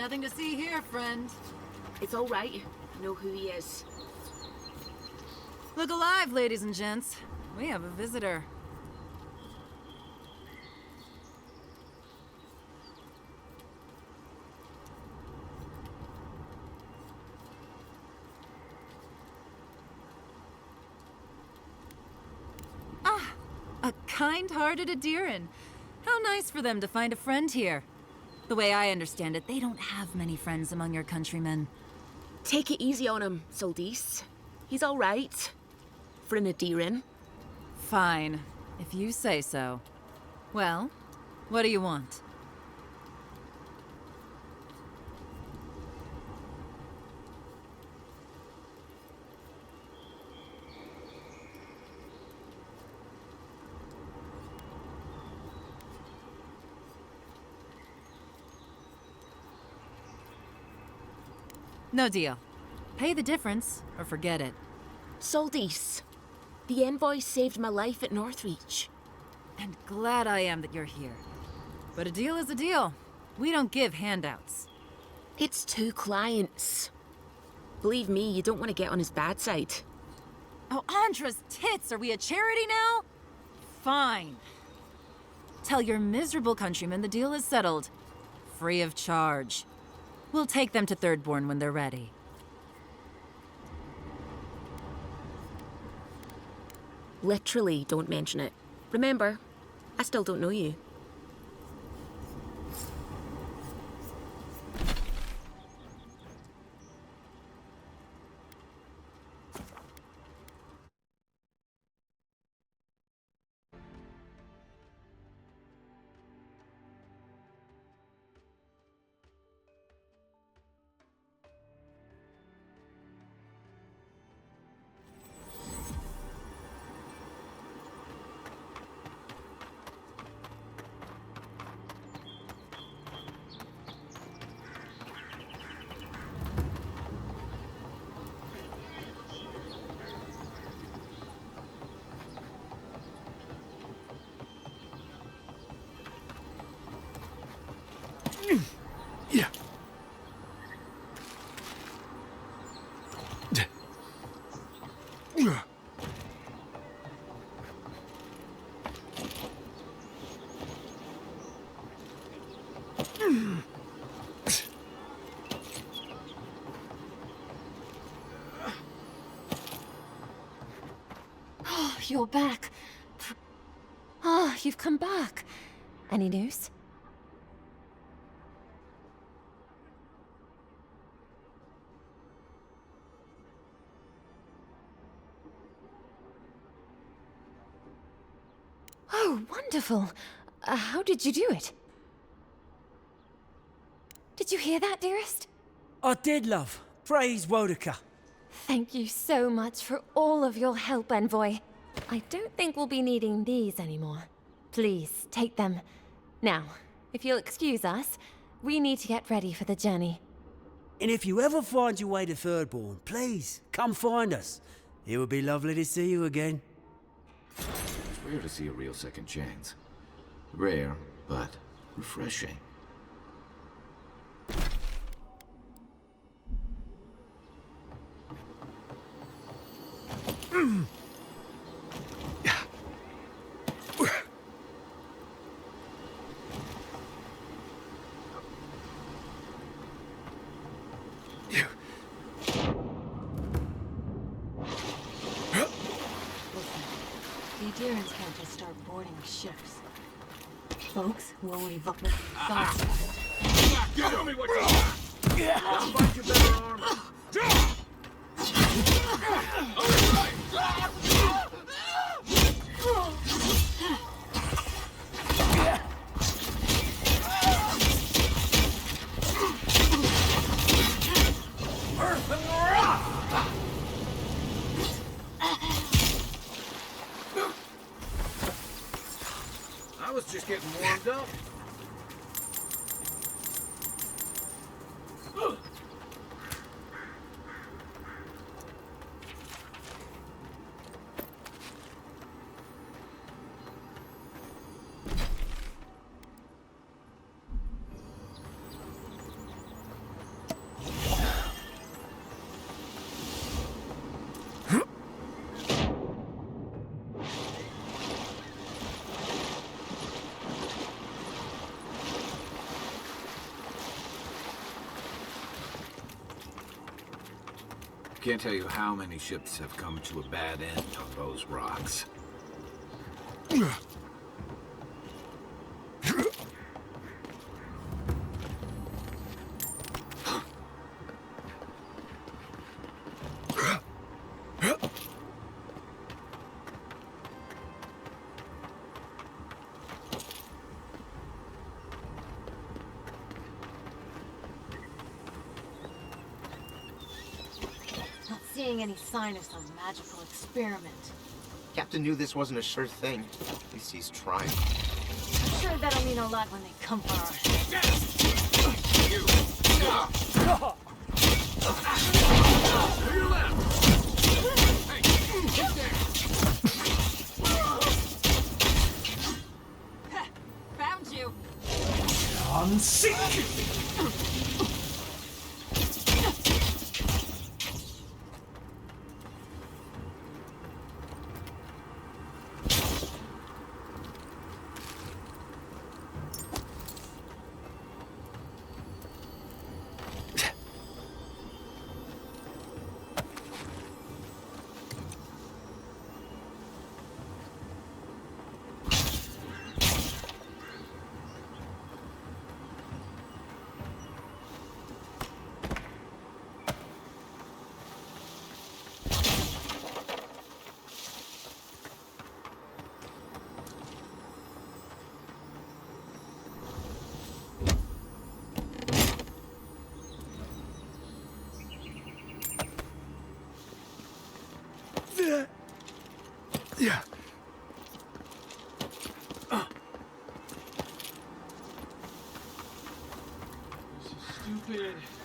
Nothing to see here, friend. It's all right. I know who he is. Look alive, ladies and gents. We have a visitor. Ah, a kind-hearted Adiran. How nice for them to find a friend here. The way I understand it, they don't have many friends among your countrymen. Take it easy on him, Soldis. He's all right. For an Adiran. Fine, if you say so. Well, what do you want? No deal. Pay the difference, or forget it. Soldis, the envoy saved my life at Northreach. And glad I am that you're here. But a deal is a deal. We don't give handouts. It's 2 clients. Believe me, you don't want to get on his bad side. Oh, Andra's tits! Are we a charity now? Fine. Tell your miserable countrymen the deal is settled. Free of charge. We'll take them to Thirdborn when they're ready. Literally, don't mention it. Remember, I still don't know you. Yeah. Oh, you're back. Ah, you've come back. Any news? Oh, wonderful. How did you do it? Did you hear that, dearest? I did, love. Praise Wodaka. Thank you so much for all of your help, Envoy. I don't think we'll be needing these anymore. Please, take them. Now, if you'll excuse us, we need to get ready for the journey. And if you ever find your way to Thirdborn, please, come find us. It would be lovely to see you again. It's rare to see a real second chance. Rare, but refreshing. The Adirans had to start boarding ships. Folks will leave up with thoughts of it. Tell me what you want! I'll find you better armor! I was just getting warmed up. Can't tell you how many ships have come to a bad end on those rocks. Not seeing any sign of some magical experiment. Captain knew this wasn't a sure thing. At least he's trying. I'm sure that'll mean a lot when they come for our heads. Found you. Stupid.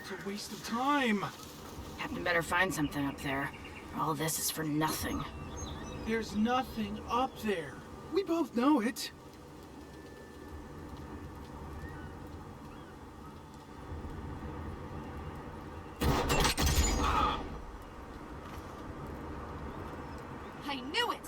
It's a waste of time. Captain better find something up there. All this is for nothing. There's nothing up there. We both know it. I knew it!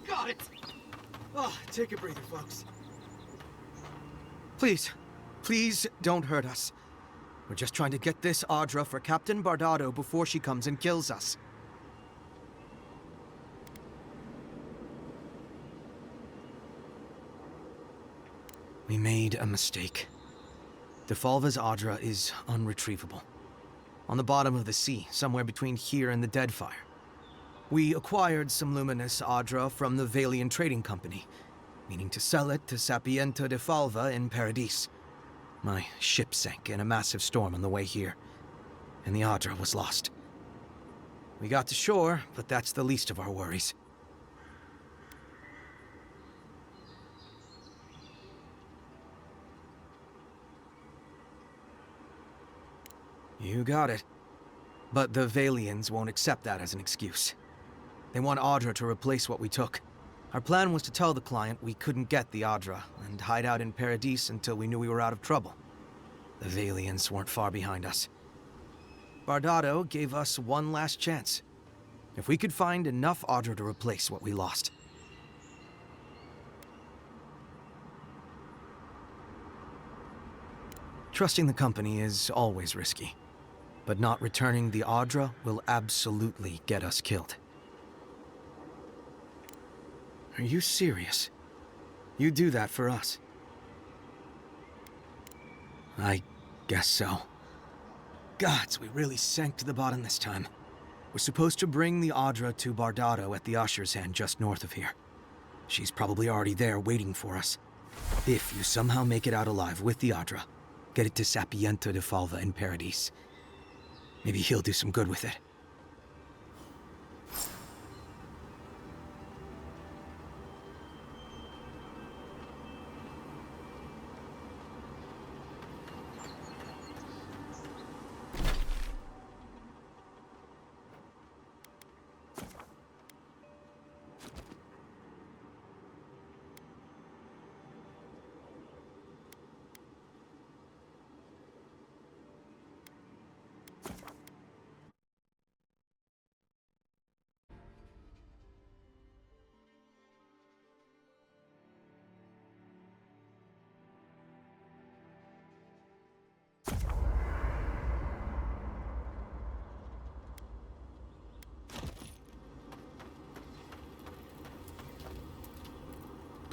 Got it. Oh, take a breather, folks. Please, please don't hurt us. We're just trying to get this Audra for Captain Bardado before she comes and kills us. We made a mistake. Defalva's Audra is unretrievable. On the bottom of the sea, somewhere between here and the Deadfire. We acquired some luminous Audra from the Valian Trading Company, meaning to sell it to Sapienta Defalva in Paradis. My ship sank in a massive storm on the way here, and the Audra was lost. We got to shore, but that's the least of our worries. You got it. But the Valians won't accept that as an excuse. They want Audra to replace what we took. Our plan was to tell the client we couldn't get the Audra and hide out in Paradis until we knew we were out of trouble. The Valians weren't far behind us. Bardado gave us one last chance. If we could find enough Audra to replace what we lost. Trusting the company is always risky, but not returning the Audra will absolutely get us killed. Are you serious? You do that for us? I guess so. Gods, we really sank to the bottom this time. We're supposed to bring the Audra to Bardado at the Usher's Hand just north of here. She's probably already there waiting for us. If you somehow make it out alive with the Audra, get it to Sapiento de Falva in Paradise. Maybe he'll do some good with it.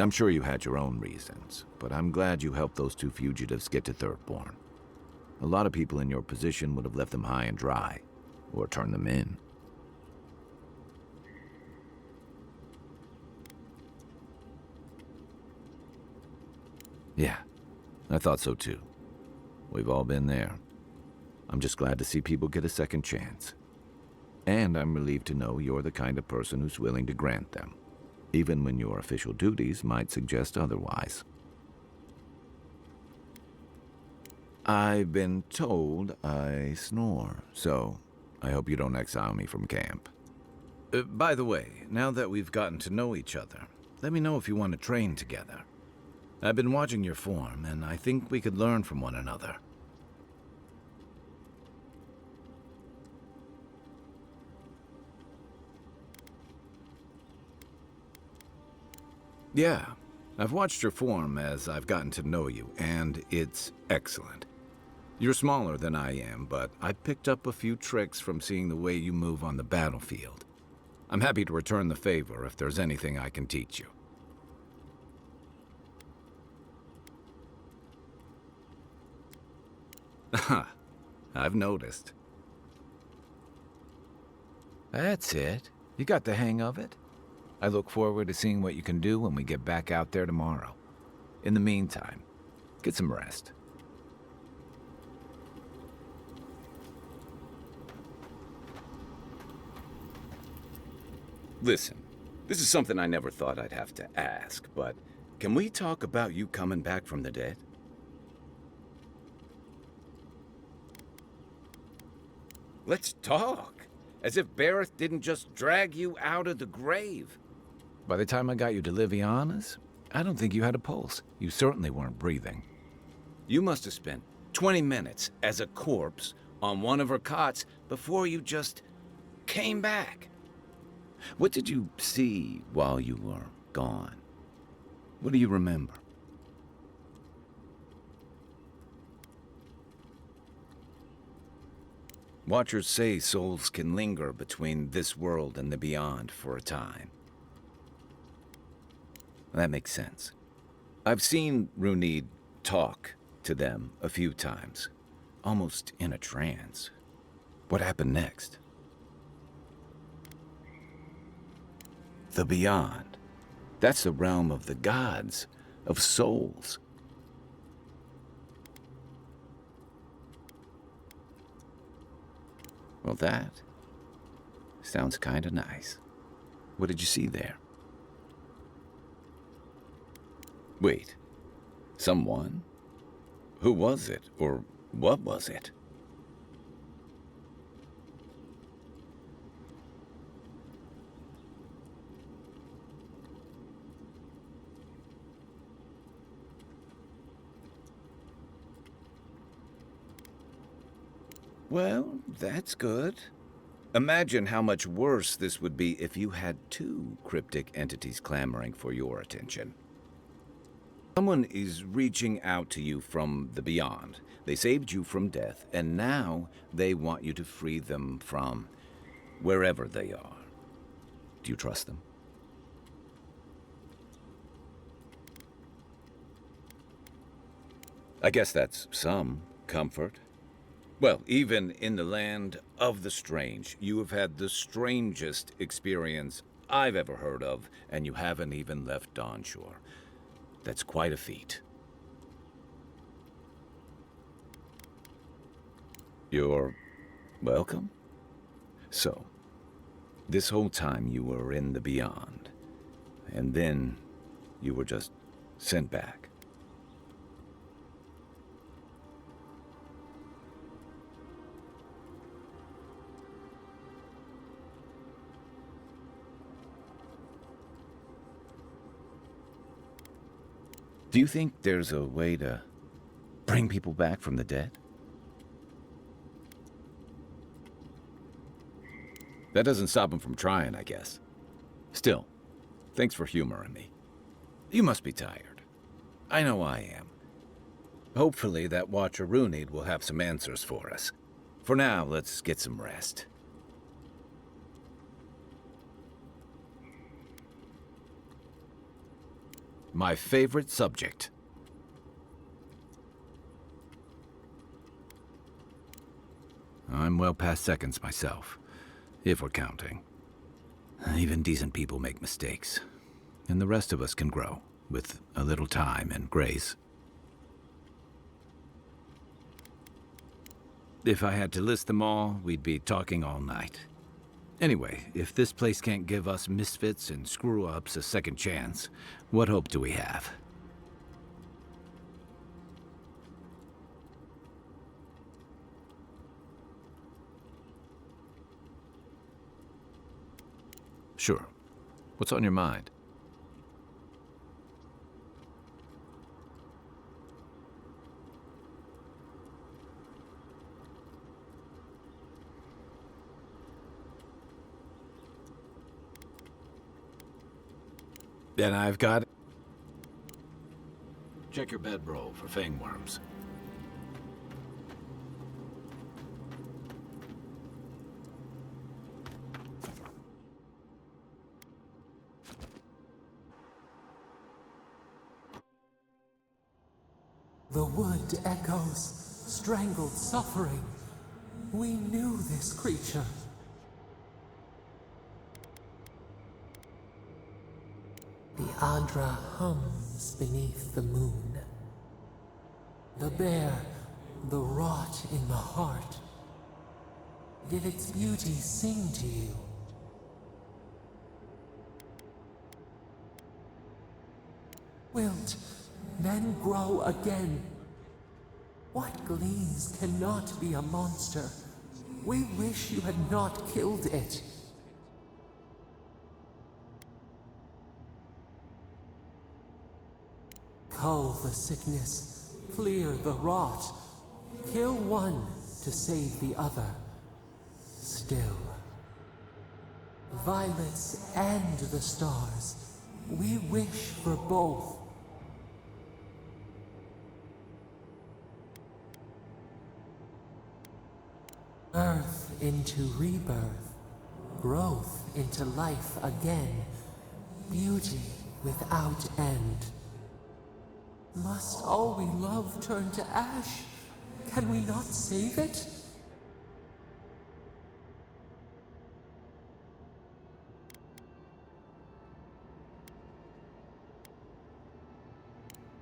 I'm sure you had your own reasons, but I'm glad you helped those two fugitives get to Thirdborn. A lot of people in your position would have left them high and dry, or turned them in. Yeah, I thought so too. We've all been there. I'm just glad to see people get a second chance. And I'm relieved to know you're the kind of person who's willing to grant them, even when your official duties might suggest otherwise. I've been told I snore, so I hope you don't exile me from camp. By the way, now that we've gotten to know each other, let me know if you want to train together. I've been watching your form, and I think we could learn from one another. Yeah, I've watched your form as I've gotten to know you, and it's excellent. You're smaller than I am, but I picked up a few tricks from seeing the way you move on the battlefield. I'm happy to return the favor if there's anything I can teach you. I've noticed. That's it. You got the hang of it. I look forward to seeing what you can do when we get back out there tomorrow. In the meantime, get some rest. Listen, this is something I never thought I'd have to ask, but can we talk about you coming back from the dead? Let's talk. As if Bareth didn't just drag you out of the grave. By the time I got you to Liviana's, I don't think you had a pulse. You certainly weren't breathing. You must have spent 20 minutes as a corpse on one of her cots before you just came back. What did you see while you were gone? What do you remember? Watchers say souls can linger between this world and the beyond for a time. That makes sense. I've seen Runid talk to them a few times, almost in a trance. What happened next? The beyond. That's the realm of the gods, of souls. Well, that sounds kinda nice. What did you see there? Wait, someone? Who was it, or what was it? Well, that's good. Imagine how much worse this would be if you had two cryptic entities clamoring for your attention. Someone is reaching out to you from the beyond. They saved you from death, and now they want you to free them from wherever they are. Do you trust them? I guess that's some comfort. Well, even in the land of the strange, you have had the strangest experience I've ever heard of, and you haven't even left onshore. That's quite a feat. You're welcome. So, this whole time you were in the beyond, and then you were just sent back. Do you think there's a way to bring people back from the dead? That doesn't stop them from trying, I guess. Still, thanks for humoring me. You must be tired. I know I am. Hopefully that Watcher Runid will have some answers for us. For now, let's get some rest. My favorite subject. I'm well past seconds myself, if we're counting. Even decent people make mistakes, and the rest of us can grow, with a little time and grace. If I had to list them all, we'd be talking all night. Anyway, if this place can't give us misfits and screw-ups a second chance, what hope do we have? Sure. What's on your mind? Then I've got... Check your bedroll for fangworms. The wood echoes, strangled suffering. We knew this creature. The Adra hums beneath the moon. The bear, the rot in the heart. Did its beauty sing to you? Wilt then grow again. What gleams cannot be a monster? We wish you had not killed it. Cull the sickness, clear the rot. Kill one to save the other. Still. Violets and the stars. We wish for both. Earth into rebirth, growth into life again, beauty without end. Must all we love turn to ash? Can we not save it?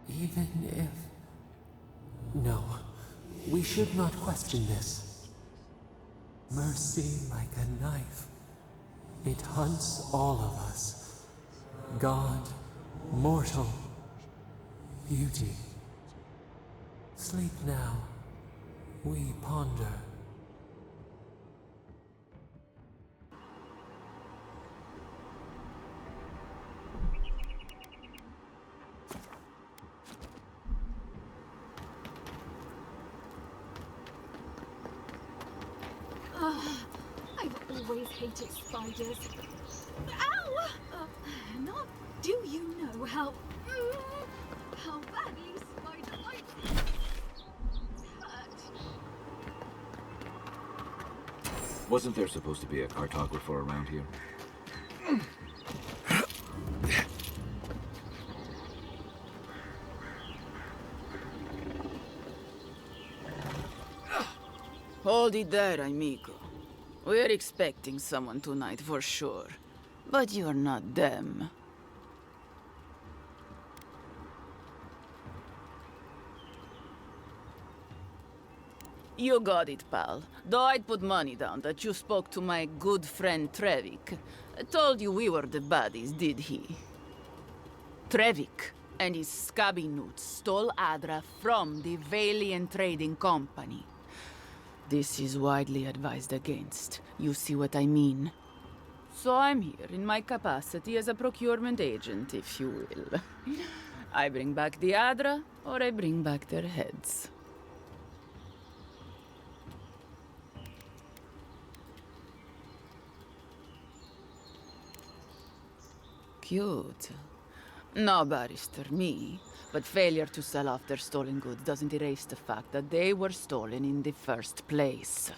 Even if... No, we should not question this. Mercy like a knife. It hunts all of us. God, mortal, beauty. Sleep now. We ponder. I've always hated spiders. Ow! Not do you know how badly spider bites hurt? Wasn't there supposed to be a cartographer around here? Hold it there, amigo. We're expecting someone tonight for sure. But you're not them. You got it, pal. Though I'd put money down that you spoke to my good friend Trevik. Told you we were the buddies, did he? Trevik and his scabby newts stole Adra from the Valiant Trading Company. This is widely advised against. You see what I mean? So I'm here in my capacity as a procurement agent, if you will. I bring back the Adra, or I bring back their heads. Cute. No, barrister, me. But failure to sell off their stolen goods doesn't erase the fact that they were stolen in the first place.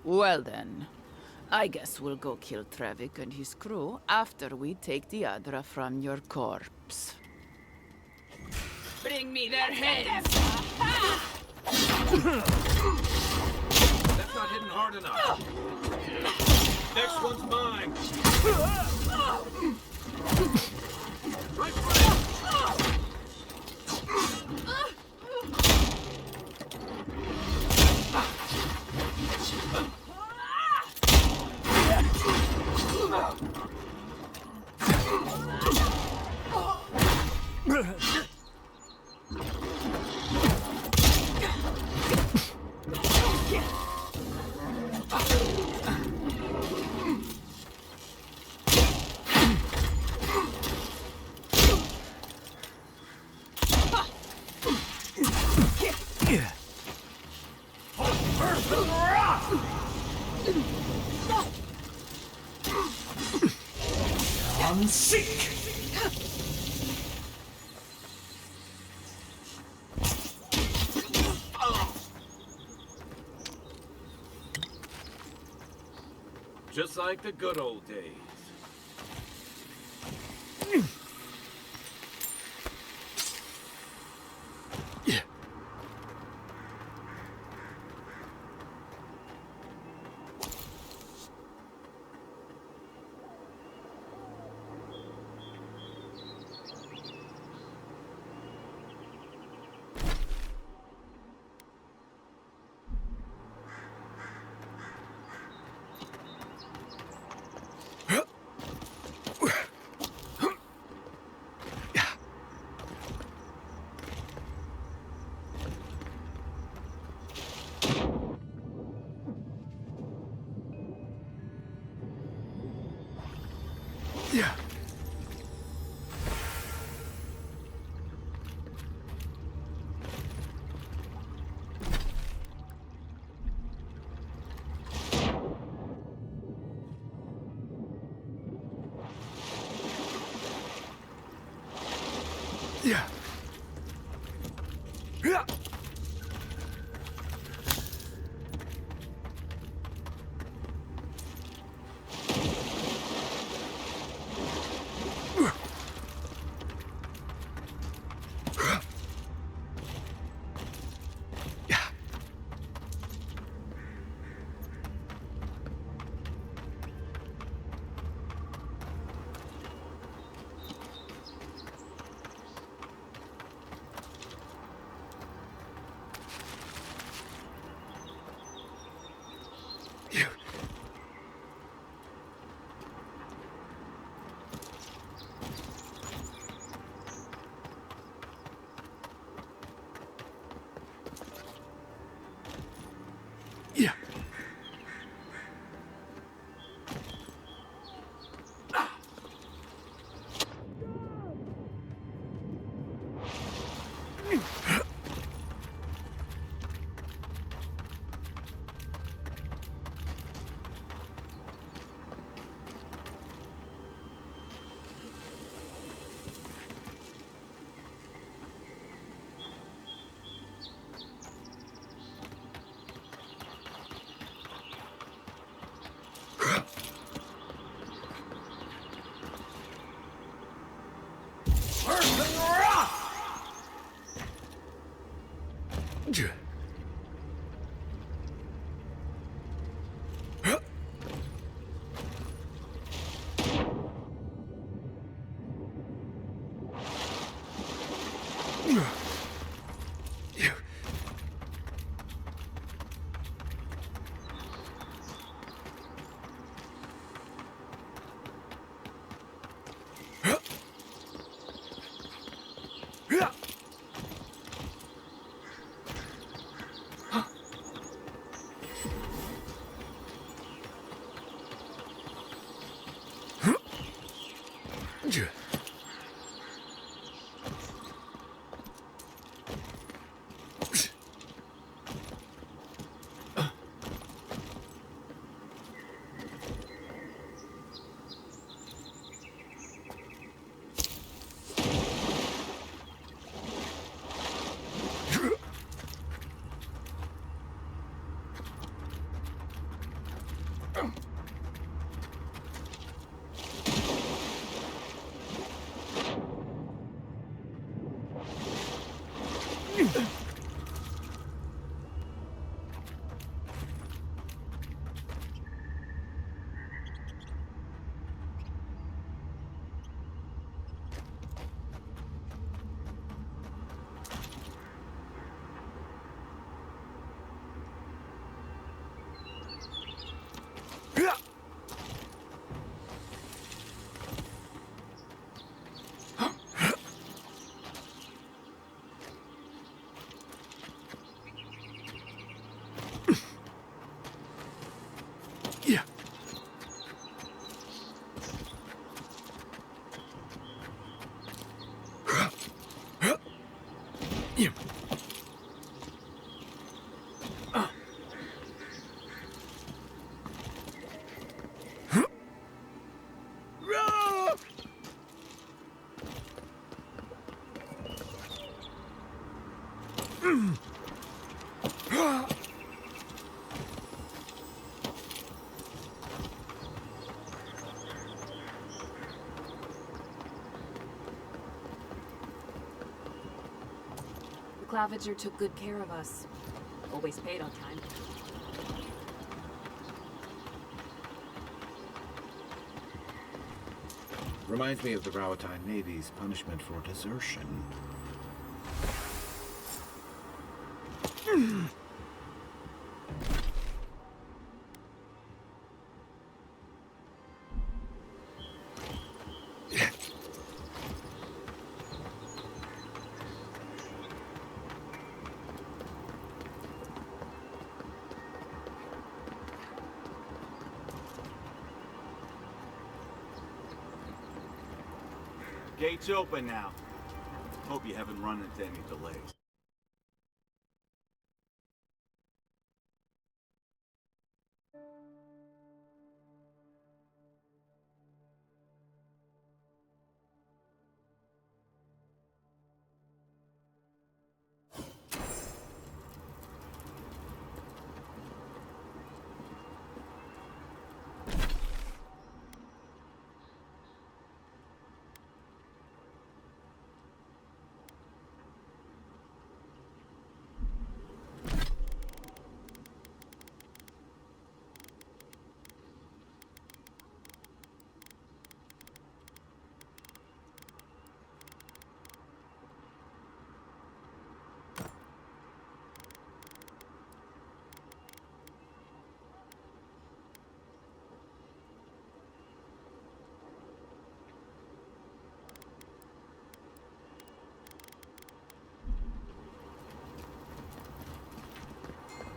Well then, I guess we'll go kill Trevik and his crew after we take the Adra from your corpse. Bring me their heads! That's not hitting hard enough. Next one's mine. Right foot. I'm sick. Just like the good old days. The Claviger took good care of us. Always paid on time. Reminds me of the Rowatine Navy's punishment for desertion. Gates open now. Hope you haven't run into any delays.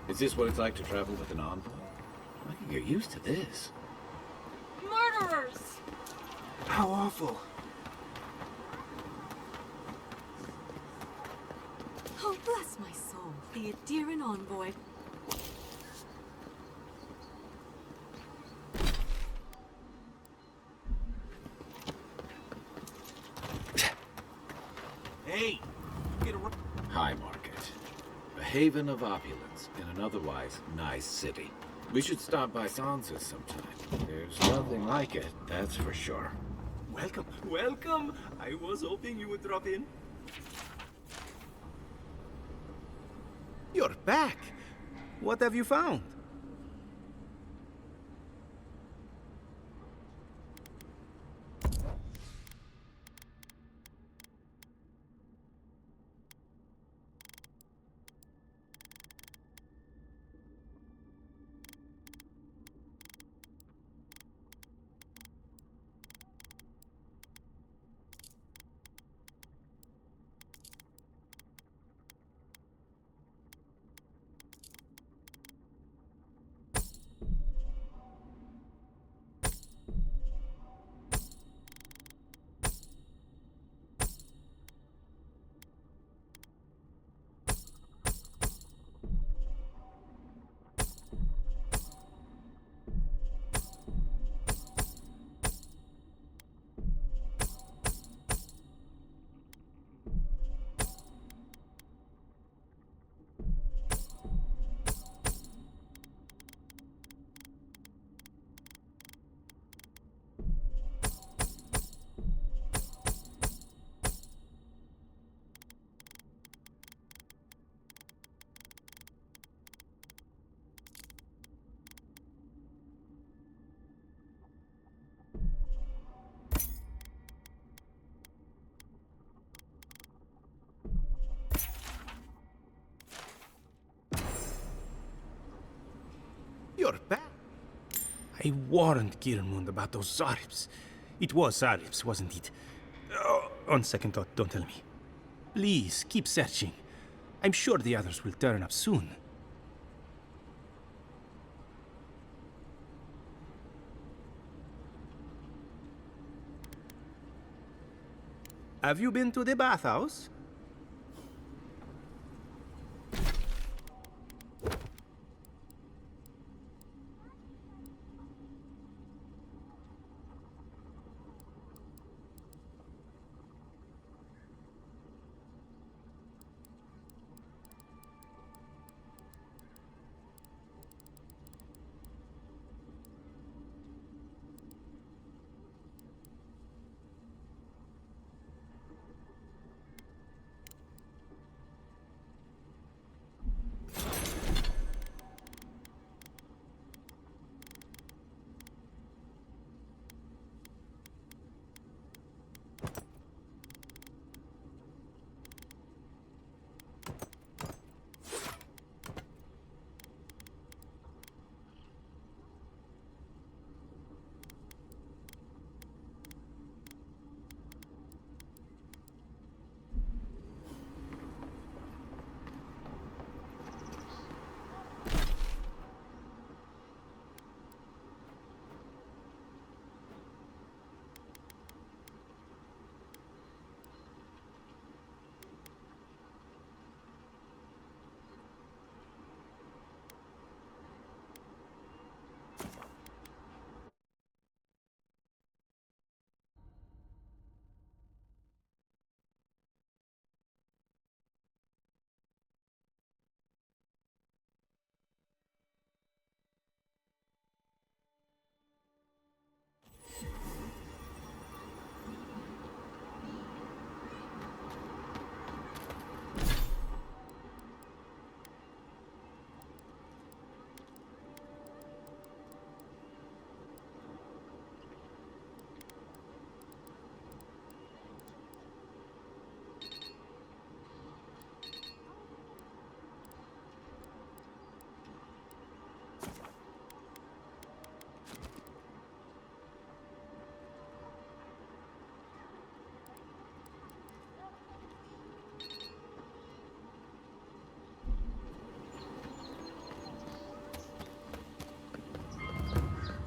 Is this what it's like to travel with an envoy? I can get used to this. Murderers! How awful. Oh, bless my soul. The Adherent envoy. Hey! Get around. High Market. A haven of opulence in an otherwise nice city. We should stop by Sansa's sometime. There's nothing like it, that's for sure. Welcome, welcome! I was hoping you would drop in. You're back! What have you found? You're back. I warned Gilmund about those Zaribs. It was Zaribs, wasn't it? Oh, on second thought, don't tell me. Please, keep searching. I'm sure the others will turn up soon. Have you been to the bathhouse?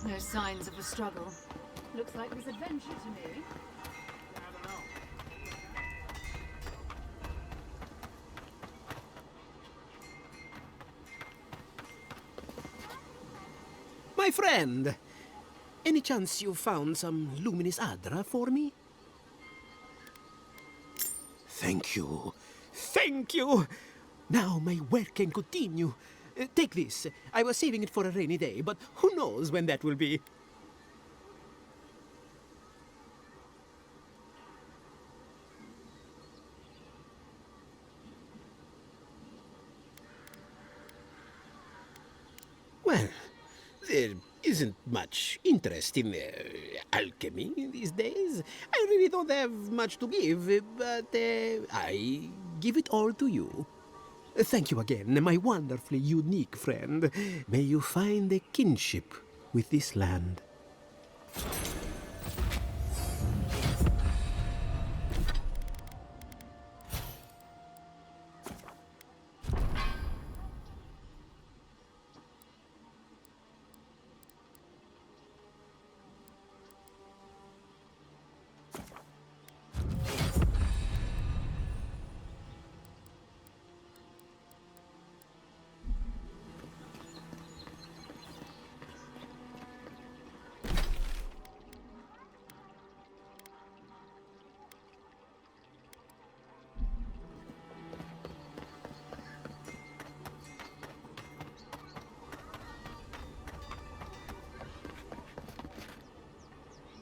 No signs of a struggle. Looks like this adventure to me. My friend, any chance you found some luminous Adra for me? Thank you. Thank you! Now my work can continue. Take this. I was saving it for a rainy day, but who knows when that will be. Well, there isn't much interest in alchemy these days. I really don't have much to give, but I give it all to you. Thank you again, my wonderfully unique friend. May you find a kinship with this land.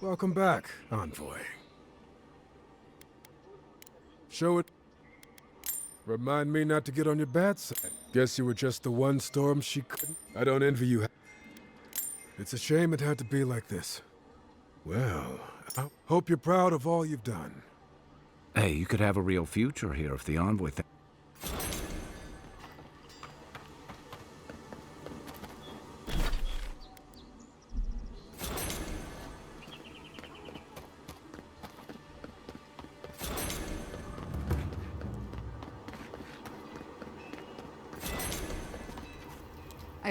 Welcome back, Envoy. Show it. Remind me not to get on your bad side. Guess you were just the one storm she couldn't. I don't envy you. It's a shame it had to be like this. Well, I hope you're proud of all you've done. Hey, you could have a real future here if the Envoy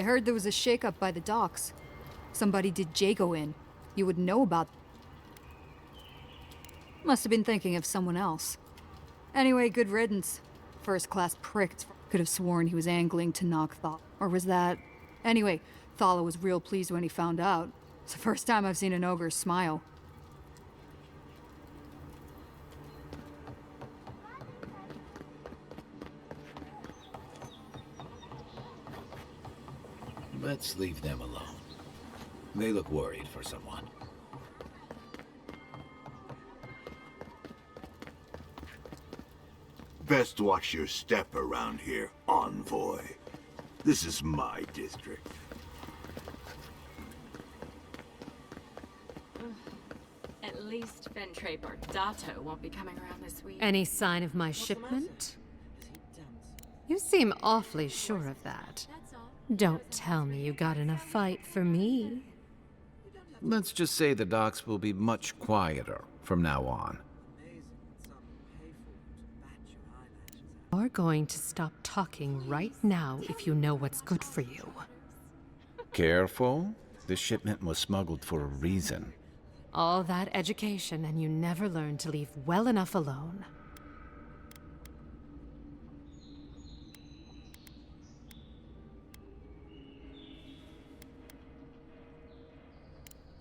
I heard there was a shakeup by the docks. Somebody did Jago in. You would know about. Must have been thinking of someone else. Anyway, good riddance. First-class prick. Could have sworn he was angling to knock Thala. Or was that... Anyway, Thala was real pleased when he found out. It's the first time I've seen an ogre smile. Let's leave them alone. They look worried for someone. Best watch your step around here, envoy. This is my district. At least Ventre Bardato won't be coming around this week. Any sign of my shipment? You seem awfully sure of that. Don't tell me you got in a fight for me. Let's just say the docks will be much quieter from now on. You're going to stop talking right now if you know what's good for you. Careful. The shipment was smuggled for a reason. All that education and you never learned to leave well enough alone.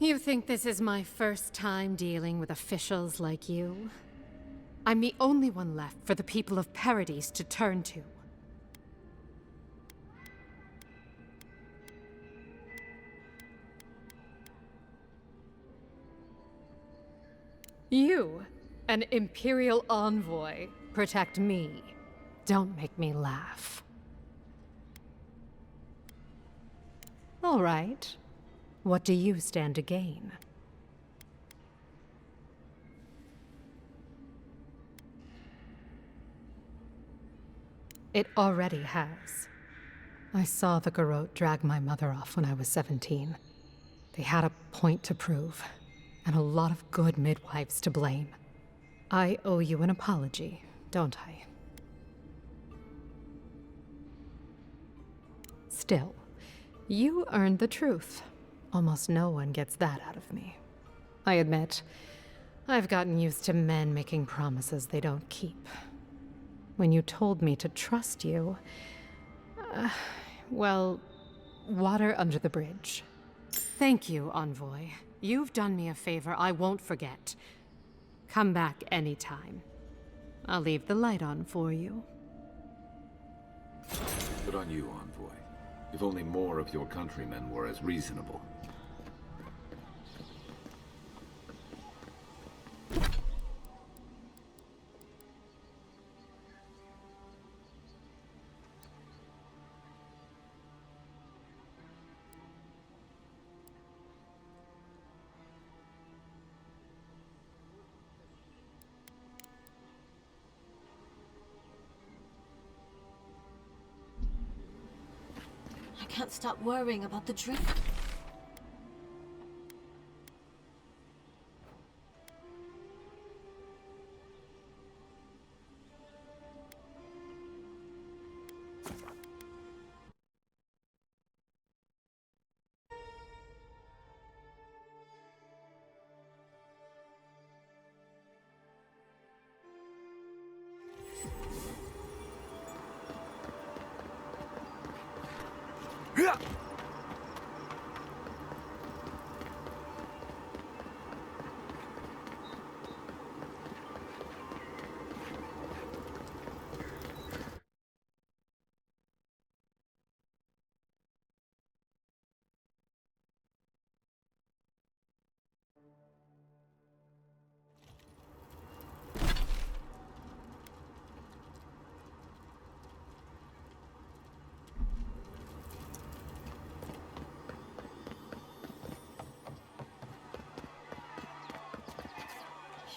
You think this is my first time dealing with officials like you? I'm the only one left for the people of Paradise to turn to. You, an Imperial envoy, protect me. Don't make me laugh. All right. What do you stand to gain? It already has. I saw the Garrote drag my mother off when I was 17. They had a point to prove, and a lot of good midwives to blame. I owe you an apology, don't I? Still, you earned the truth. Almost no one gets that out of me. I admit, I've gotten used to men making promises they don't keep. When you told me to trust you, well, water under the bridge. Thank you, Envoy. You've done me a favor I won't forget. Come back anytime. I'll leave the light on for you. Good on you, Envoy. If only more of your countrymen were as reasonable. I can't stop worrying about the drink.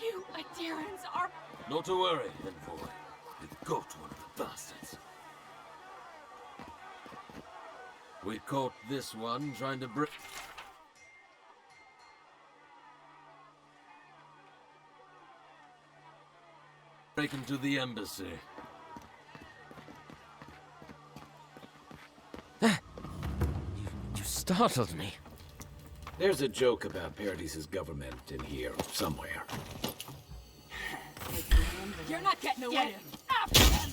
You adherents are... Not to worry, Envoy. We've got one of the bastards. We caught this one trying to break into the embassy. startled me. There's a joke about Paradis's government in here somewhere. You're not getting away. After them.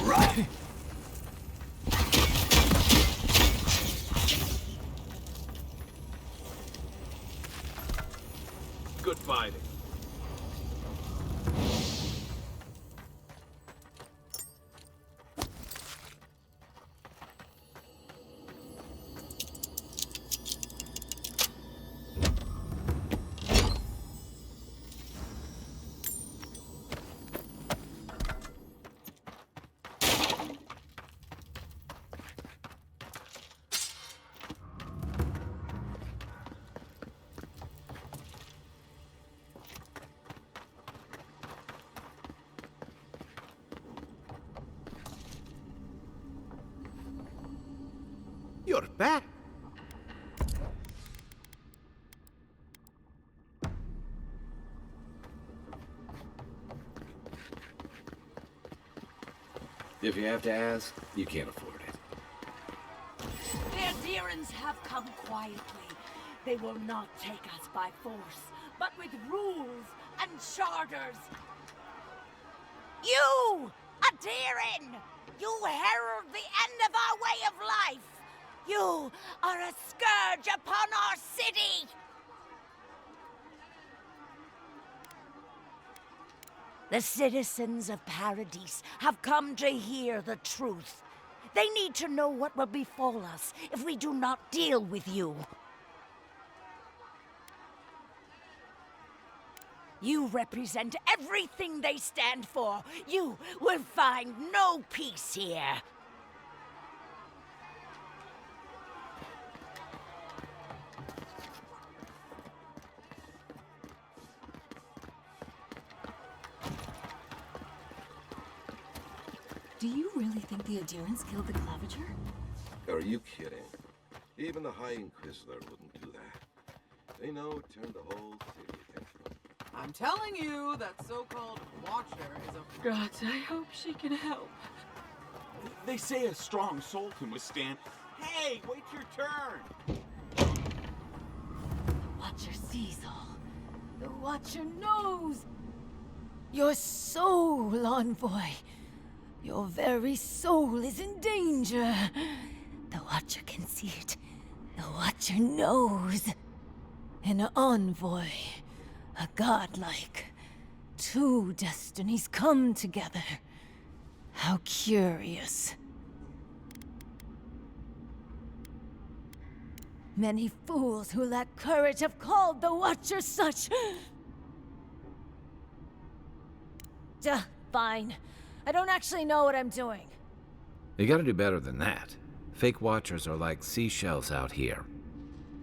Right. Good fighting. You're back. If you have to ask, you can't afford it. The adherents have come quietly. They will not take us by force, but with rules and charters. You, adherent! You herald the end of our way of life! You are a scourge upon our city! The citizens of Paradis have come to hear the truth. They need to know what will befall us if we do not deal with you. You represent everything they stand for. You will find no peace here. Do you really think the adherents killed the Claviger? Are you kidding? Even the High Inquisitor wouldn't do that. They know it turned the whole city against them. I'm telling you, that so-called Watcher is a... God, I hope she can help. They say a strong soul can withstand... Hey, wait your turn! The Watcher sees all. The Watcher knows. Your soul, Envoy. Your very soul is in danger. The Watcher can see it. The Watcher knows. An Envoy. A godlike. Two destinies come together. How curious. Many fools who lack courage have called the Watcher such. Fine. I don't actually know what I'm doing. You gotta do better than that. Fake Watchers are like seashells out here.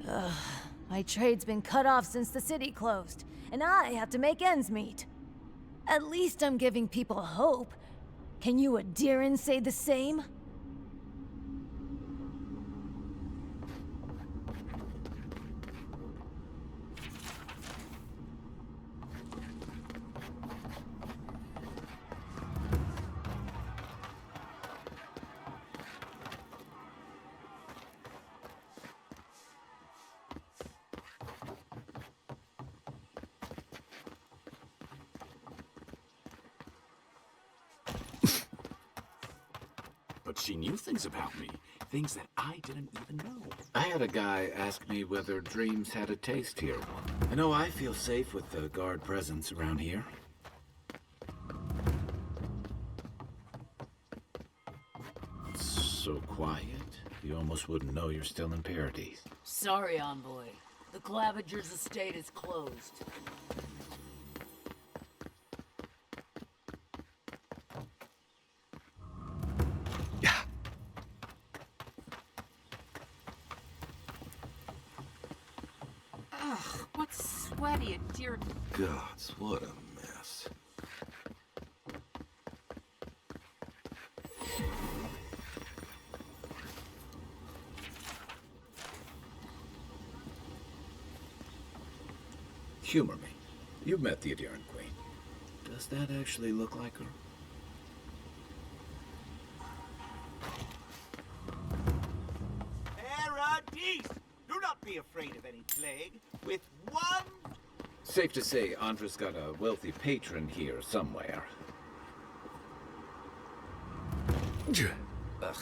Ugh. My trade's been cut off since the city closed, and I have to make ends meet. At least I'm giving people hope. Can you adherents say the same? But she knew things about me. Things that I didn't even know. I had a guy ask me whether dreams had a taste here. I know I feel safe with the guard presence around here. It's so quiet, you almost wouldn't know you're still in Paradis. Sorry, Envoy. The Claviger's estate is closed. Ugh, what's sweaty adherent? Gods, what a mess. Humor me. You've met the Adherent Queen. Does that actually look like her? Paradise! Do not be afraid of any plague. With one... Safe to say, Andra's got a wealthy patron here somewhere. Ugh,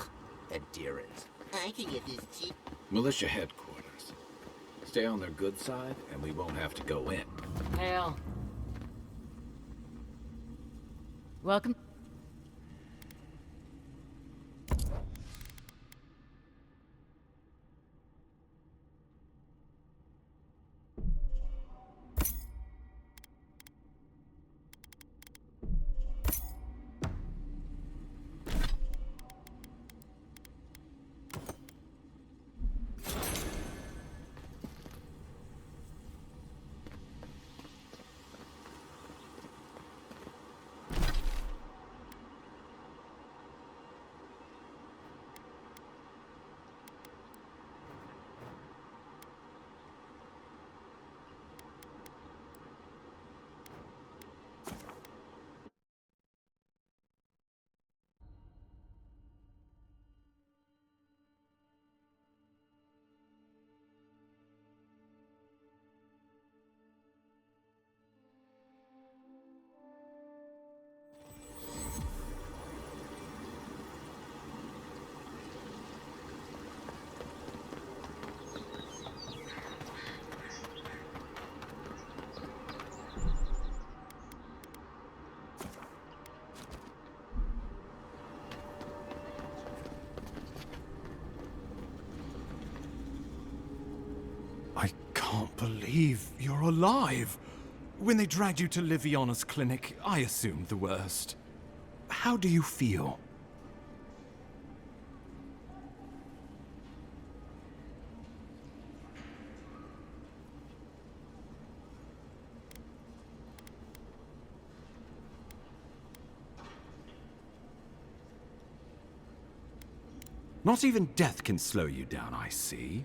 adherent. I can get this cheap. Militia headquarters. Stay on their good side, and we won't have to go in. Hell. Welcome. I can't believe you're alive. When they dragged you to Liviana's clinic, I assumed the worst. How do you feel? Not even death can slow you down, I see.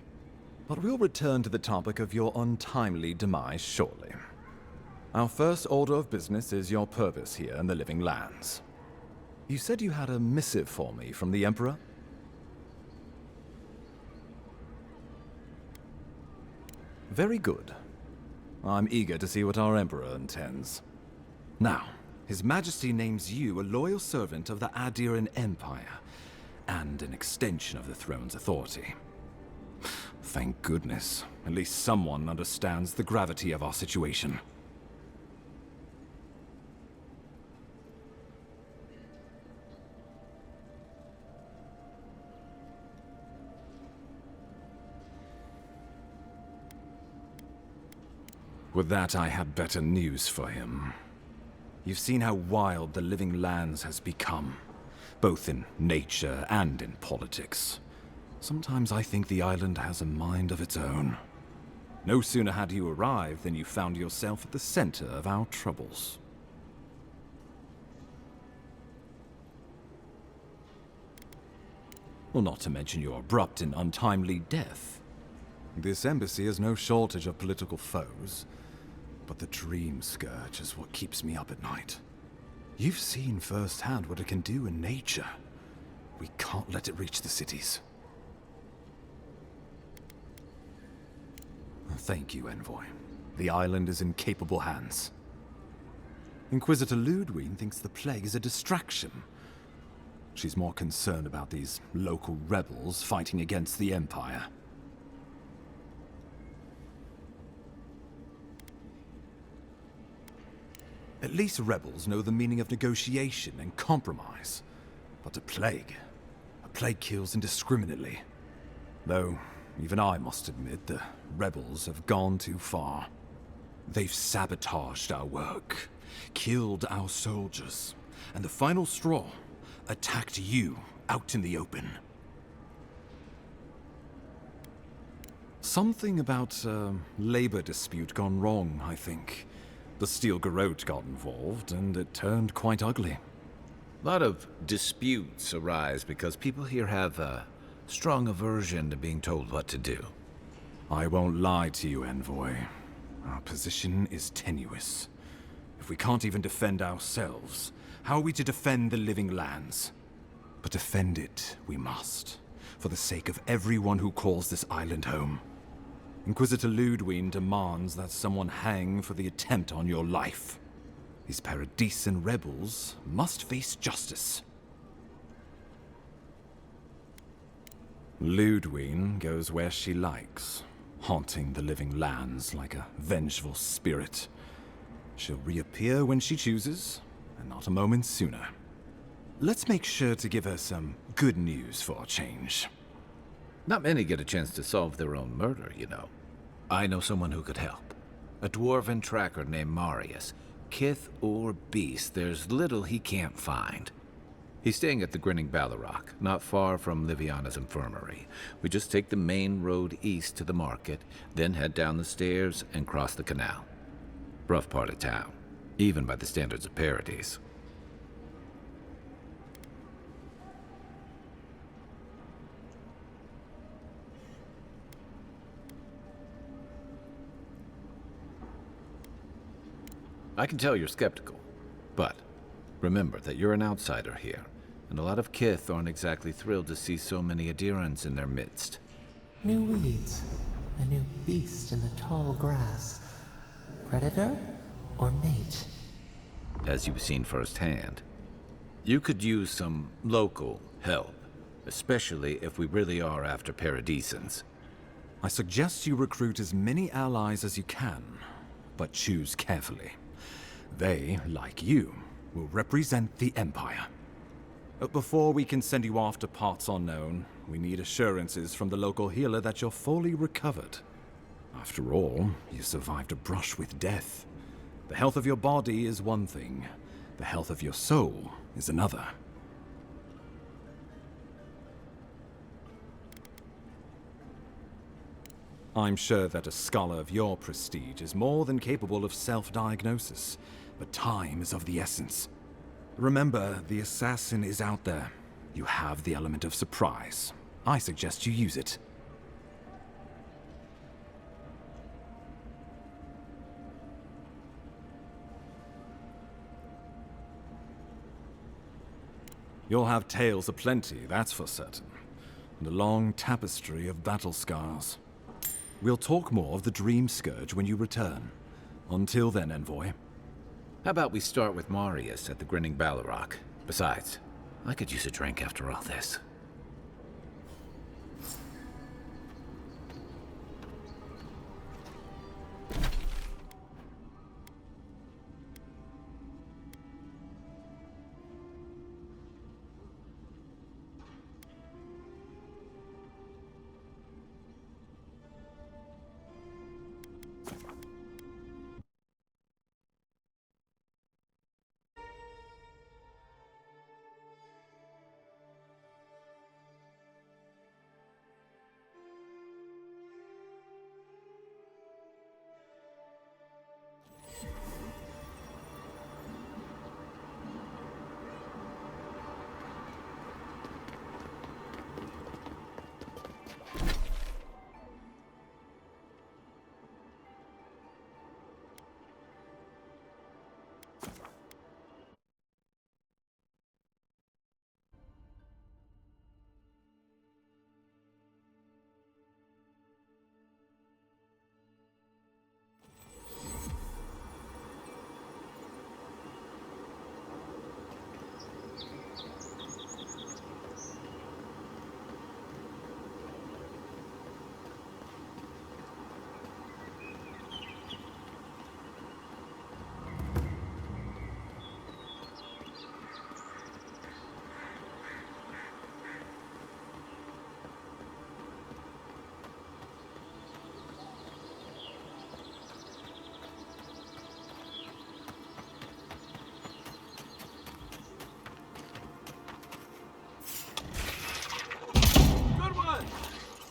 But we'll return to the topic of your untimely demise shortly. Our first order of business is your purpose here in the Living Lands. You said you had a missive for me from the Emperor? Very good. I'm eager to see what our Emperor intends. Now, His Majesty names you a loyal servant of the Adiran Empire, and an extension of the throne's authority. Thank goodness. At least someone understands the gravity of our situation. With that, I had better news for him. You've seen how wild the Living Lands has become, both in nature and in politics. Sometimes I think the island has a mind of its own. No sooner had you arrived than you found yourself at the center of our troubles. Well, not to mention your abrupt and untimely death. This embassy has no shortage of political foes, but the Dream Scourge is what keeps me up at night. You've seen firsthand what it can do in nature. We can't let it reach the cities. Thank you, Envoy. The island is in capable hands. Inquisitor Ludwig thinks the plague is a distraction. She's more concerned about these local rebels fighting against the Empire. At least rebels know the meaning of negotiation and compromise. But a plague kills indiscriminately. Though, even I must admit, the rebels have gone too far. They've sabotaged our work, killed our soldiers, and the final straw, attacked you out in the open. Something about a labor dispute gone wrong, I think. The Steel Garrote got involved, and it turned quite ugly. A lot of disputes arise because people here have a strong aversion to being told what to do. I won't lie to you, Envoy. Our position is tenuous. If we can't even defend ourselves, how are we to defend the living lands? But defend it we must, for the sake of everyone who calls this island home. Inquisitor Ludwig demands that someone hang for the attempt on your life. These Paradisian rebels must face justice. Ludwig goes where she likes, haunting the living lands like a vengeful spirit. She'll reappear when she chooses, and not a moment sooner. Let's make sure to give her some good news for a change. Not many get a chance to solve their own murder, you know. I know someone who could help. A dwarven tracker named Marius. Kith or beast, there's little he can't find. He's staying at the Grinning Ballarrock, not far from Liviana's infirmary. We just take the main road east to the market, then head down the stairs and cross the canal. Rough part of town, even by the standards of Paradise. I can tell you're skeptical, but remember that you're an outsider here, and a lot of Kith aren't exactly thrilled to see so many adherents in their midst. New weeds, a new beast in the tall grass. Predator or mate? As you've seen firsthand, you could use some local help, especially if we really are after Paradisans. I suggest you recruit as many allies as you can, but choose carefully. They, like you, will represent the Empire. But before we can send you off to parts unknown, we need assurances from the local healer that you're fully recovered. After all, you survived a brush with death. The health of your body is one thing. The health of your soul is another. I'm sure that a scholar of your prestige is more than capable of self-diagnosis, but time is of the essence. Remember, the assassin is out there. You have the element of surprise. I suggest you use it. You'll have tales aplenty, that's for certain, and a long tapestry of battle scars. We'll talk more of the Dream Scourge when you return. Until then, Envoy. How about we start with Marius at the Grinning Ballarrock? Besides, I could use a drink after all this.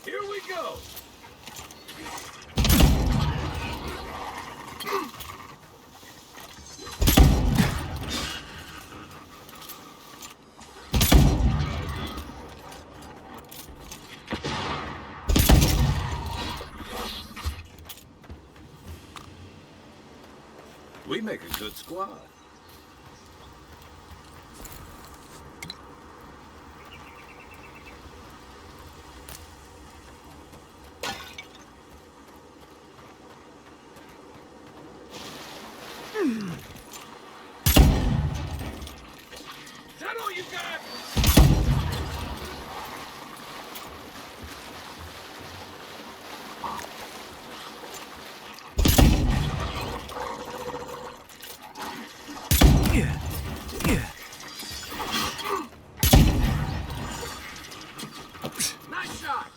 Here we go! We make a good squad. Is that all you got? Nice shot.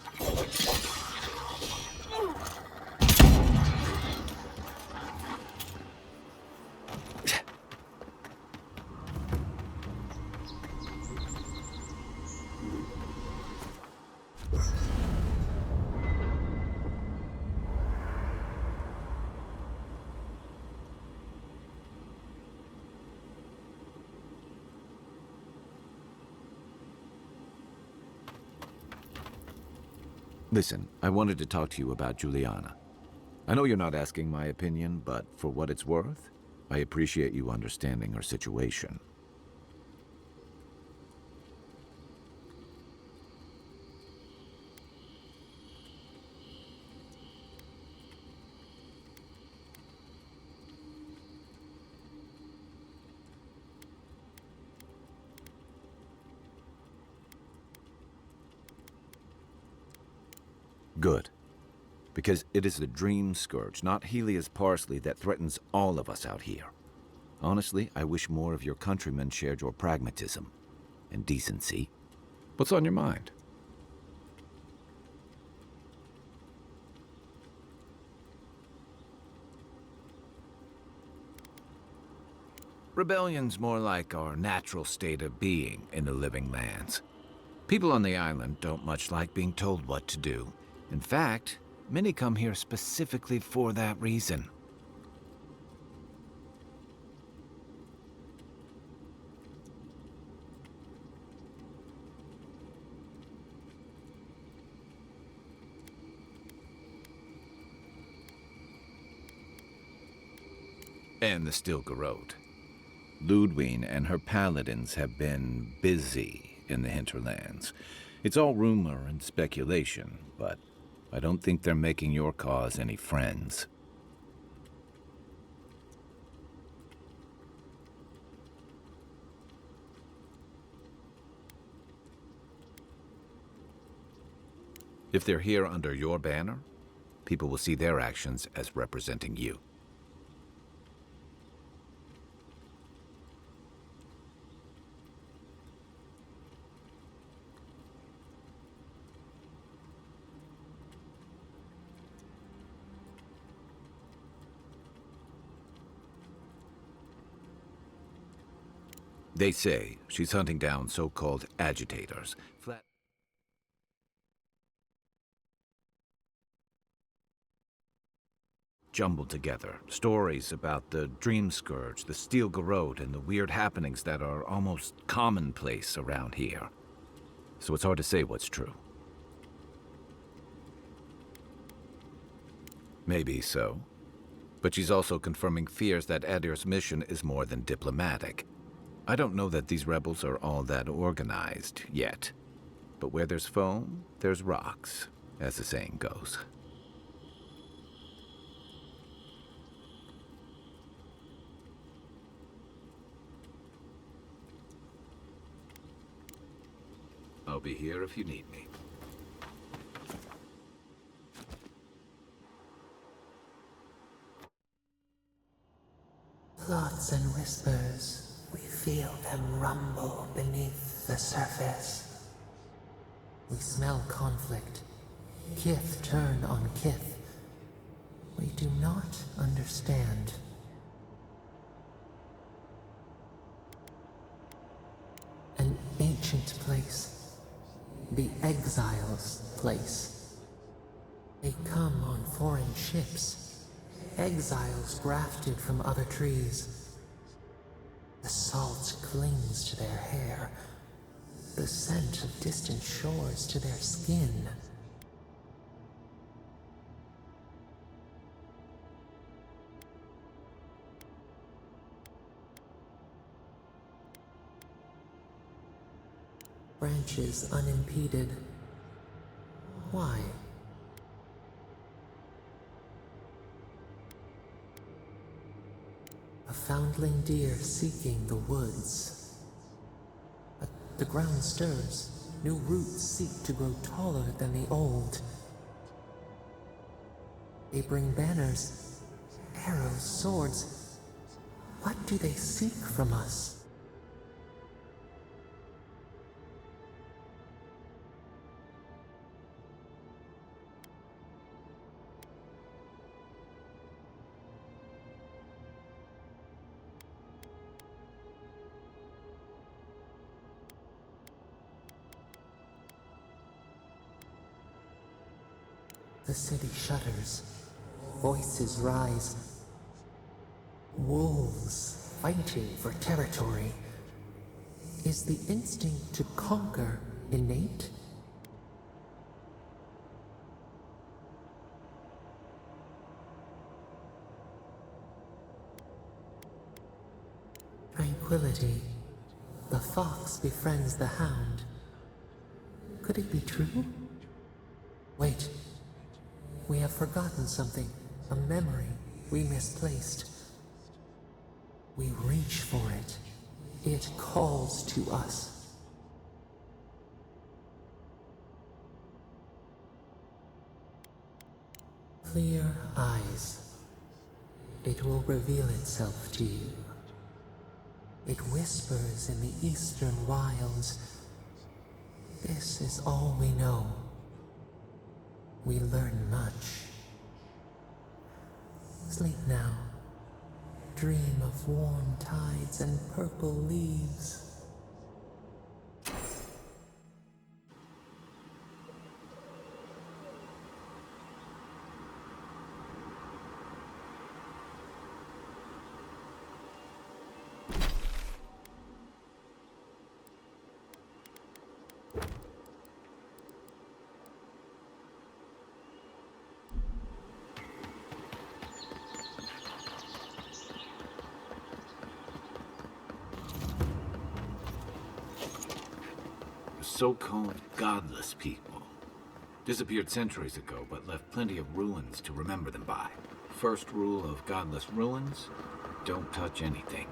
Listen, I wanted to talk to you about Juliana. I know you're not asking my opinion, but for what it's worth, I appreciate you understanding her situation. Good. Because it is the dream scourge, not Helia's parsley, that threatens all of us out here. Honestly, I wish more of your countrymen shared your pragmatism and decency. What's on your mind? Rebellion's more like our natural state of being in the living lands. People on the island don't much like being told what to do. In fact, many come here specifically for that reason. And the Stilgarode. Ludwine and her paladins have been busy in the hinterlands. It's all rumor and speculation, but I don't think they're making your cause any friends. If they're here under your banner, people will see their actions as representing you. They say she's hunting down so-called agitators. Jumbled together, stories about the Dream Scourge, the Stilgarode, and the weird happenings that are almost commonplace around here. So it's hard to say what's true. Maybe so. But she's also confirming fears that Adir's mission is more than diplomatic. I don't know that these rebels are all that organized yet. But where there's foam, there's rocks, as the saying goes. I'll be here if you need me. Thoughts and whispers. We feel them rumble beneath the surface. We smell conflict. Kith turn on kith. We do not understand. An ancient place. The exiles' place. They come on foreign ships. Exiles grafted from other trees. The salt clings to their hair, the scent of distant shores to their skin. branches unimpeded. Why? A foundling deer seeking the woods. But the ground stirs. New roots seek to grow taller than the old. They bring banners, arrows, swords. What do they seek from us? The city shudders. Voices rise. Wolves fighting for territory. Is the instinct to conquer innate? Tranquility. The fox befriends the hound. Could it be true? Wait. We have forgotten something, a memory we misplaced. We reach for it. It calls to us. Clear eyes. It will reveal itself to you. It whispers in the eastern wilds. This is all we know. We learn much. Sleep now. Dream of warm tides and purple leaves. So-called godless people. Disappeared centuries ago, but left plenty of ruins to remember them by. First rule of godless ruins, don't touch anything.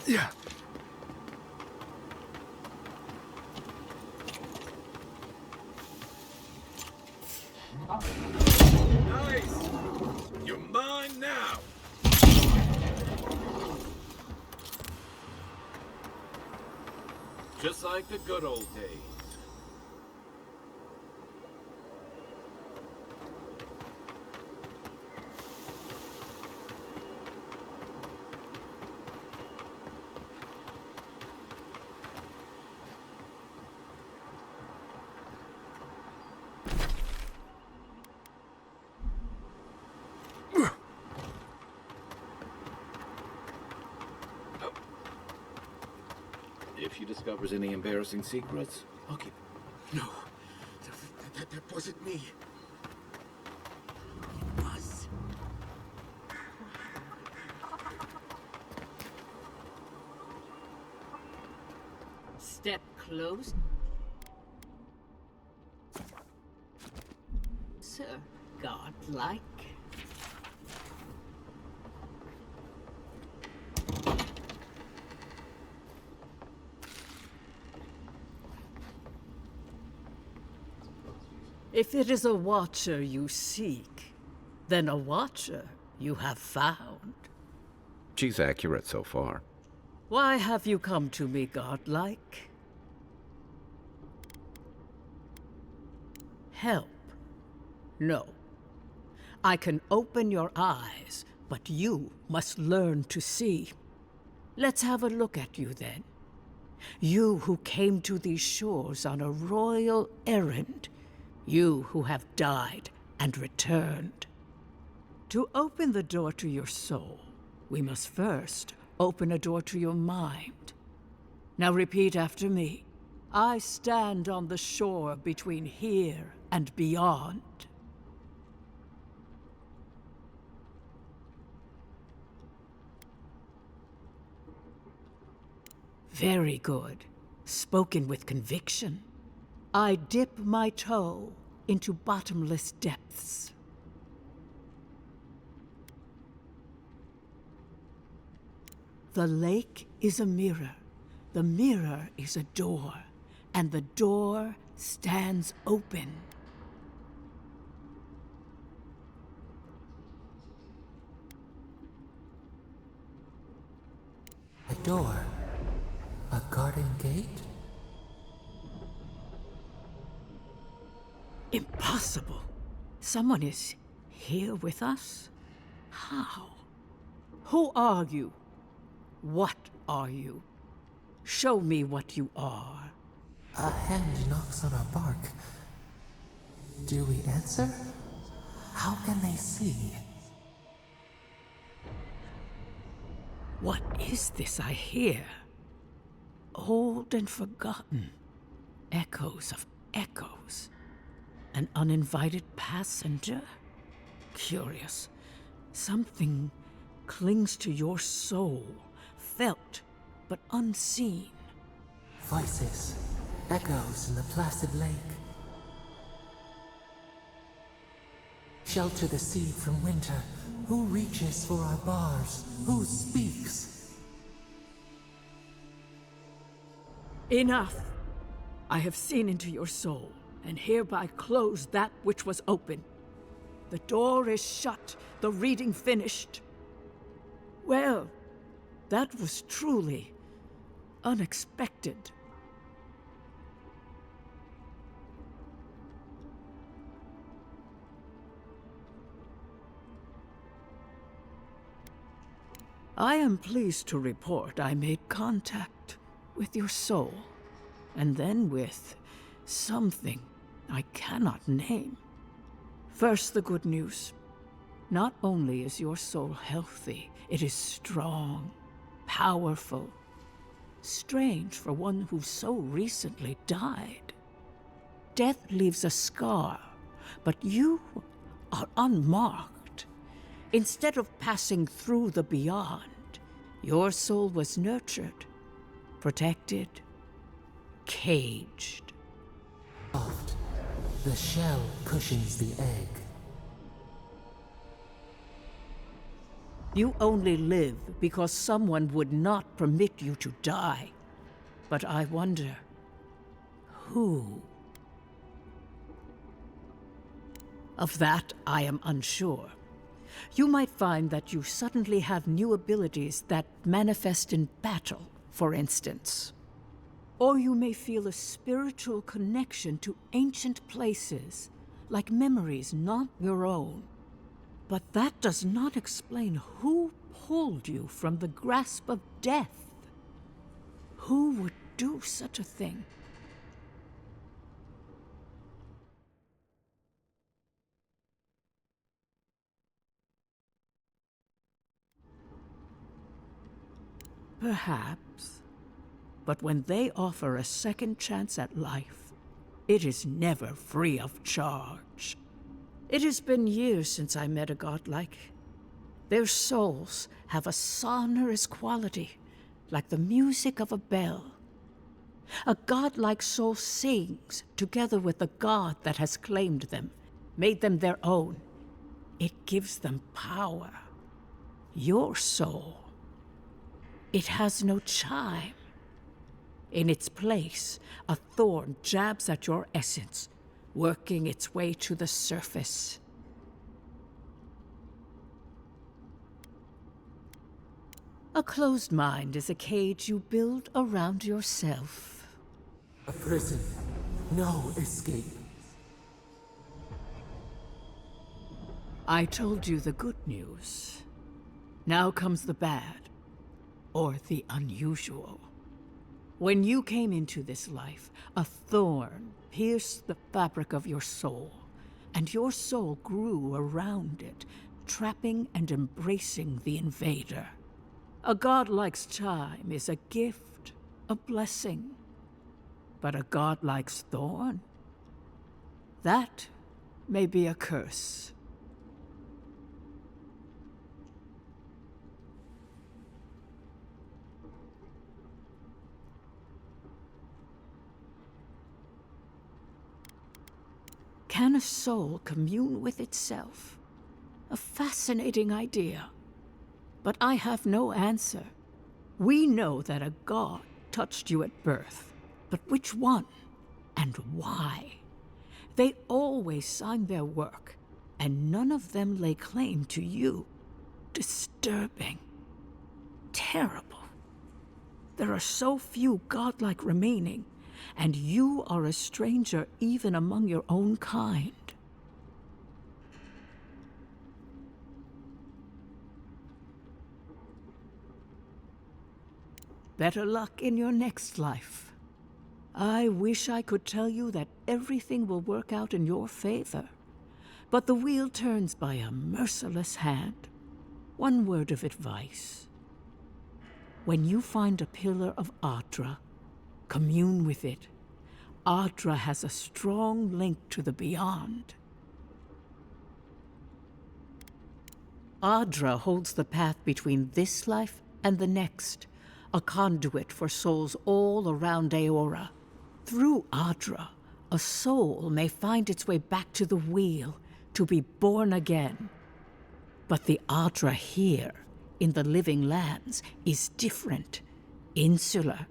Yeah. Nice! You're mine now! Just like the good old days. If she discovers any embarrassing secrets, I'll keep... No, that wasn't me. Us. Step close. Sir, godlike. If it is a watcher you seek, Then a watcher you have found. She's accurate so far. Why have you come to me, godlike? Help? No. I can open your eyes, but you must learn to see. Let's have a look at you then. You who came to these shores on a royal errand. You who have died and returned. To open the door to your soul, we must first open a door to your mind. Now repeat after me. I stand on the shore between here and beyond. Very good. Spoken with conviction. I dip my toe into bottomless depths. The lake is a mirror. The mirror is a door. And the door stands open. A door? A garden gate? Impossible. Someone is here with us? How? Who are you? What are you? Show me what you are. A hand knocks on our bark. Do we answer? How can they see? What is this I hear? Old and forgotten. Echoes of echoes. An uninvited passenger? Curious. Something clings to your soul, felt but unseen. Voices, echoes in the placid lake. Shelter the sea from winter. Who reaches for our bars? Who speaks? Enough! I have seen into your soul, and hereby close that which was open. The door is shut, the reading finished. Well, that was truly unexpected. I am pleased to report I made contact with your soul, and then with something I cannot name. First, the good news. Not only is your soul healthy, it is strong, powerful. Strange for one who so recently died. Death leaves a scar, but you are unmarked. Instead of passing through the beyond, your soul was nurtured, protected, caged. Soft. The shell cushions the egg. You only live because someone would not permit you to die. But I wonder, who? Of that, I am unsure. You might find that you suddenly have new abilities that manifest in battle, for instance. Or you may feel a spiritual connection to ancient places, like memories not your own. But that does not explain who pulled you from the grasp of death. Who would do such a thing? Perhaps. But when they offer a second chance at life, it is never free of charge. It has been years since I met a godlike. Their souls have a sonorous quality, like the music of a bell. A godlike soul sings together with the god that has claimed them, made them their own. It gives them power. Your soul, it has no chime. In its place, a thorn jabs at your essence, working its way to the surface. A closed mind is a cage you build around yourself. A prison. No escape. I told you the good news. Now comes the bad, or the unusual. When you came into this life, a thorn pierced the fabric of your soul, and your soul grew around it, trapping and embracing the invader. A godlike's time is a gift, a blessing. But a godlike's thorn? That may be a curse. Can a soul commune with itself? A fascinating idea. But I have no answer. We know that a god touched you at birth, but which one and why? They always signed their work, and none of them lay claim to you. Disturbing. Terrible. There are so few godlike remaining, and you are a stranger even among your own kind. Better luck in your next life. I wish I could tell you that everything will work out in your favor, but the wheel turns by a merciless hand. One word of advice. When you find a pillar of Adra, commune with it. Adra has a strong link to the beyond. Adra holds the path between this life and the next, a conduit for souls all around Eora. Through Adra, a soul may find its way back to the wheel, to be born again. But the Adra here, in the living lands, is different, insular.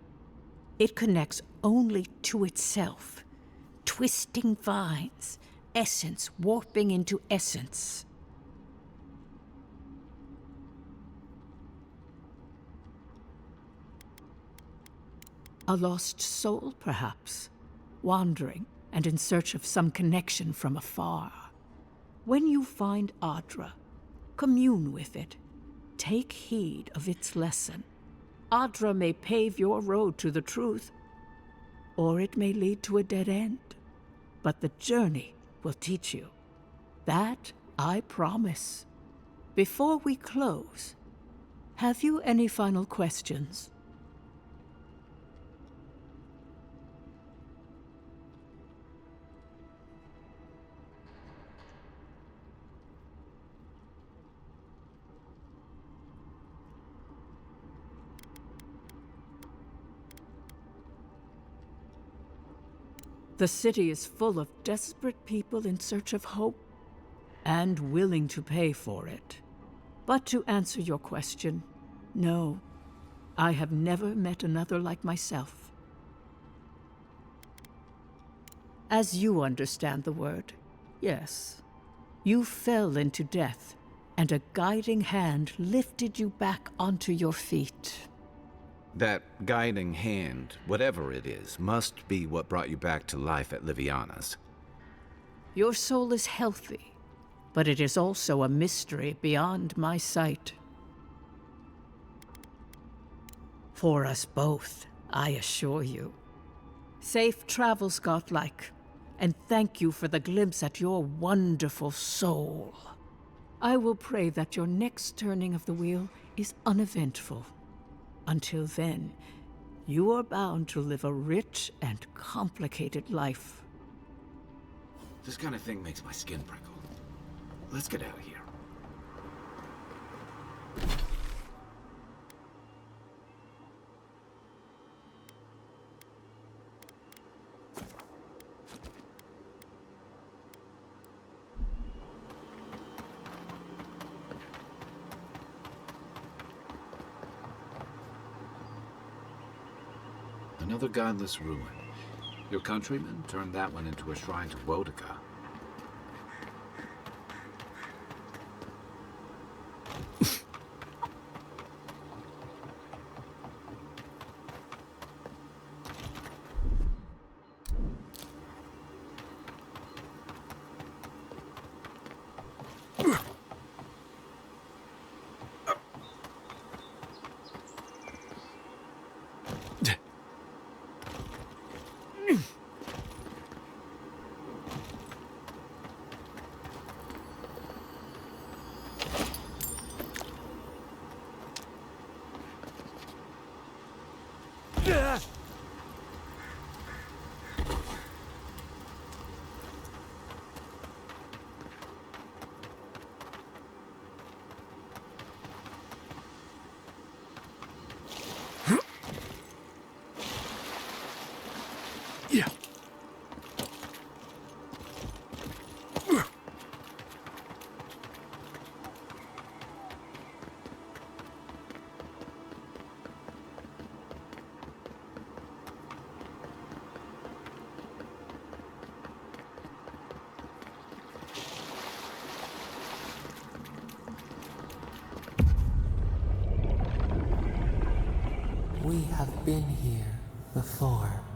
It connects only to itself, twisting vines, essence warping into essence. A lost soul, perhaps, wandering and in search of some connection from afar. When you find Adra, commune with it. Take heed of its lesson. Adra may pave your road to the truth, or it may lead to a dead end. But the journey will teach you. That I promise. Before we close, have you any final questions? The city is full of desperate people in search of hope, and willing to pay for it. But to answer your question, no, I have never met another like myself. As you understand the word, yes, you fell into death, and a guiding hand lifted you back onto your feet. That guiding hand, whatever it is, must be what brought you back to life at Liviana's. Your soul is healthy, but it is also a mystery beyond my sight. For us both, I assure you. Safe travels, godlike, and thank you for the glimpse at your wonderful soul. I will pray that your next turning of the wheel is uneventful. Until then, you are bound to live a rich and complicated life. This kind of thing makes my skin prickle. Let's get out of here. Another godless ruin. Your countrymen turned that one into a shrine to Wodika. We have been here before.